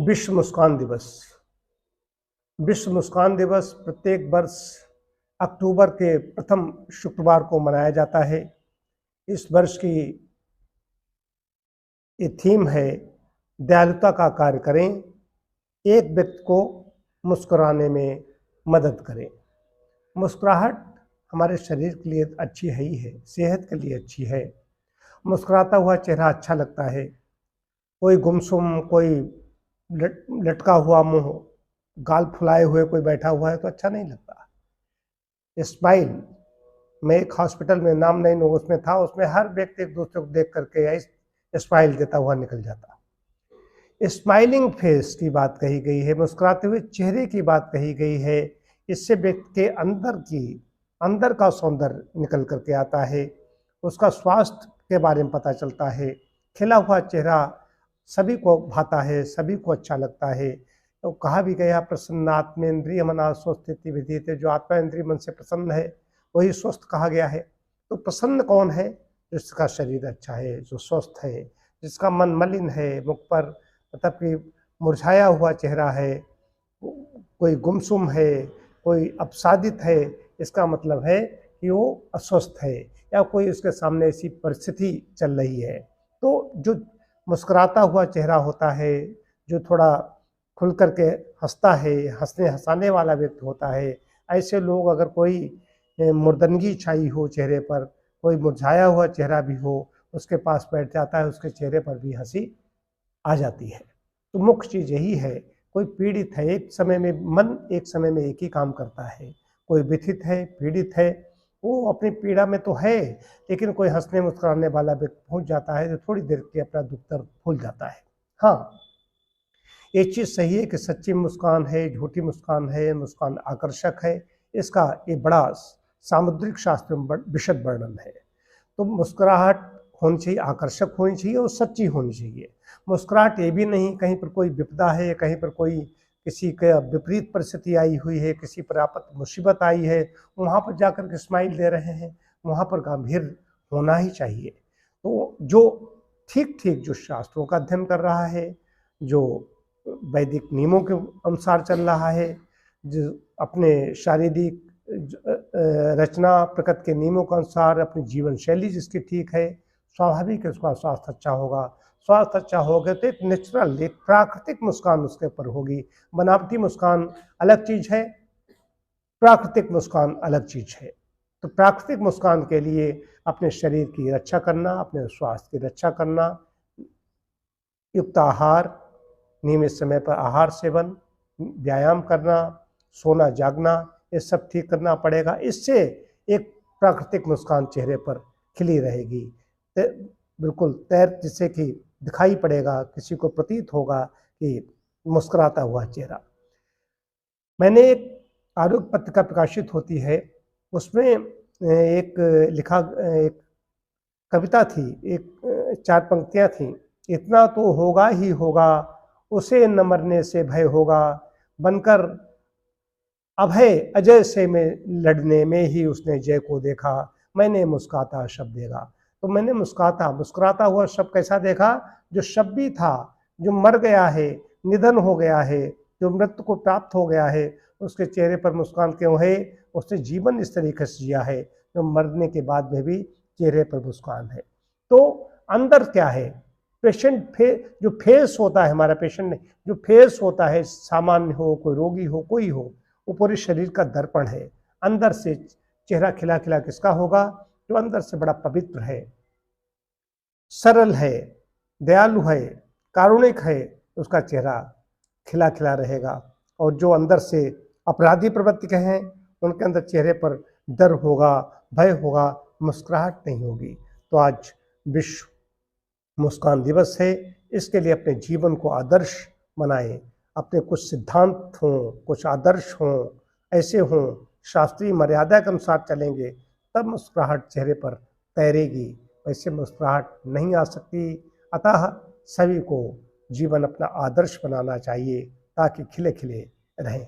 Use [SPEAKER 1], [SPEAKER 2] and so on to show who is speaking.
[SPEAKER 1] विश्व मुस्कान दिवस। विश्व मुस्कान दिवस प्रत्येक वर्ष अक्टूबर के प्रथम शुक्रवार को मनाया जाता है। इस वर्ष की ये थीम है दयालुता का कार्य करें, एक व्यक्ति को मुस्कुराने में मदद करें। मुस्कुराहट हमारे शरीर के लिए अच्छी है ही है, सेहत के लिए अच्छी है। मुस्कुराता हुआ चेहरा अच्छा लगता है। कोई गुमसुम, कोई लटका हुआ मुंह, गाल फुलाए हुए कोई बैठा हुआ है तो अच्छा नहीं लगता। स्माइल, मैं एक हॉस्पिटल में, नाम नहीं लूँ, उसमें था, उसमें हर व्यक्ति एक दूसरे को देख करके स्माइल देता हुआ निकल जाता। स्माइलिंग फेस की बात कही गई है, मुस्कुराते हुए चेहरे की बात कही गई है। इससे व्यक्ति के अंदर का सौंदर्य निकल करके आता है, उसका स्वास्थ्य के बारे में पता चलता है। खिला हुआ चेहरा सभी को भाता है, सभी को अच्छा लगता है। तो कहा भी गया, प्रसन्नात्मेन्द्रिय मना स्वस्थिति विधीयते, जो आत्मा इंद्रिय मन से प्रसन्न है वही स्वस्थ कहा गया है। तो प्रसन्न कौन है? जिसका शरीर अच्छा है, जो स्वस्थ है, जिसका मन मलिन है, मुख पर मतलब कि मुरझाया हुआ चेहरा है, कोई गुमसुम है, कोई अपसादित है, इसका मतलब है कि वो अस्वस्थ है या कोई उसके सामने ऐसी परिस्थिति चल रही है। तो जो मुस्कुराता हुआ चेहरा होता है, जो थोड़ा खुल करके हंसता है, हंसाने वाला व्यक्ति होता है, ऐसे लोग, अगर कोई मुर्दनगी छाई हो चेहरे पर, कोई मुरझाया हुआ चेहरा भी हो, उसके पास बैठ जाता है, उसके चेहरे पर भी हंसी आ जाती है। तो मुख्य चीज़ यही है, कोई पीड़ित है, एक समय में एक ही काम करता है। कोई व्यथित है, पीड़ित है, वो अपनी पीड़ा में तो है, लेकिन कोई हंसने मुस्कुराने वाला व्यक्ति पहुंच जाता है तो थोड़ी देर के अपना दुख दर्द भूल जाता है। हाँ, एक चीज़ सही है कि सच्ची मुस्कान है, झूठी मुस्कान है, मुस्कान आकर्षक है, इसका ये बड़ा सामुद्रिक शास्त्र में विशद वर्णन है। तो मुस्कुराहट होनी चाहिए, आकर्षक होनी चाहिए और सच्ची होनी चाहिए। मुस्कुराहट ये भी नहीं कहीं पर कोई विपदा है, कहीं पर कोई किसी का विपरीत परिस्थिति आई हुई है, किसी पर आपत मुसीबत आई है, वहाँ पर जाकर के स्माइल दे रहे हैं, वहाँ पर गंभीर होना ही चाहिए। तो जो ठीक जो शास्त्रों का अध्ययन कर रहा है, जो वैदिक नियमों के अनुसार चल रहा है, जो अपने शारीरिक रचना प्रकृति के नियमों के अनुसार अपनी जीवन शैली जिसकी ठीक है, स्वाभाविक है उसका स्वास्थ्य अच्छा होगा। स्वास्थ्य अच्छा होगा तो एक नेचुरल, एक प्राकृतिक मुस्कान उसके ऊपर होगी। बनावटी मुस्कान अलग चीज़ है, प्राकृतिक मुस्कान अलग चीज़ है। तो प्राकृतिक मुस्कान के लिए अपने शरीर की रक्षा करना, अपने स्वास्थ्य की रक्षा करना, युक्त आहार, नियमित समय पर आहार सेवन, व्यायाम करना, सोना जागना, ये सब ठीक करना पड़ेगा। इससे एक प्राकृतिक मुस्कान चेहरे पर खिली रहेगी। बिल्कुल तैर जिससे कि दिखाई पड़ेगा, किसी को प्रतीत होगा कि मुस्कुराता हुआ चेहरा। मैंने एक आरोग्य पत्रिका प्रकाशित होती है, उसमें एक कविता थी, एक 4 पंक्तियाँ थीं। इतना तो होगा ही होगा, उसे न मरने से भय होगा, बनकर अभय अजय से में लड़ने में ही उसने जय को देखा, मैंने मुस्कुराता शब्द देखा। तो मैंने मुस्कुराता हुआ शब्द कैसा देखा? जो शब्द भी था, जो मर गया है, निधन हो गया है, जो मृत्यु को प्राप्त हो गया है, उसके चेहरे पर मुस्कान क्यों है? उसने जीवन इस तरीके से जिया है जो मरने के बाद में भी चेहरे पर मुस्कान है। तो अंदर क्या है? जो फेस होता है हमारा, पेशेंट नहीं, जो फेस होता है, सामान्य हो, कोई रोगी हो, कोई हो, वो पूरे शरीर का दर्पण है। अंदर से चेहरा खिला खिला किसका होगा? जो अंदर से बड़ा पवित्र है, सरल है, दयालु है, कारुणिक है, उसका चेहरा खिला खिला रहेगा। और जो अंदर से अपराधी प्रवृत्ति के हैं, उनके अंदर चेहरे पर डर होगा, भय होगा, मुस्कुराहट नहीं होगी। तो आज विश्व मुस्कान दिवस है। इसके लिए अपने जीवन को आदर्श बनाएं, अपने कुछ सिद्धांत हों, कुछ आदर्श हों, ऐसे हों, शास्त्रीय मर्यादा के अनुसार चलेंगे, तब मुस्कुराहट चेहरे पर तैरेगी, वैसे मुस्कुराहट नहीं आ सकती। अतः सभी को जीवन अपना आदर्श बनाना चाहिए ताकि खिले खिले रहें।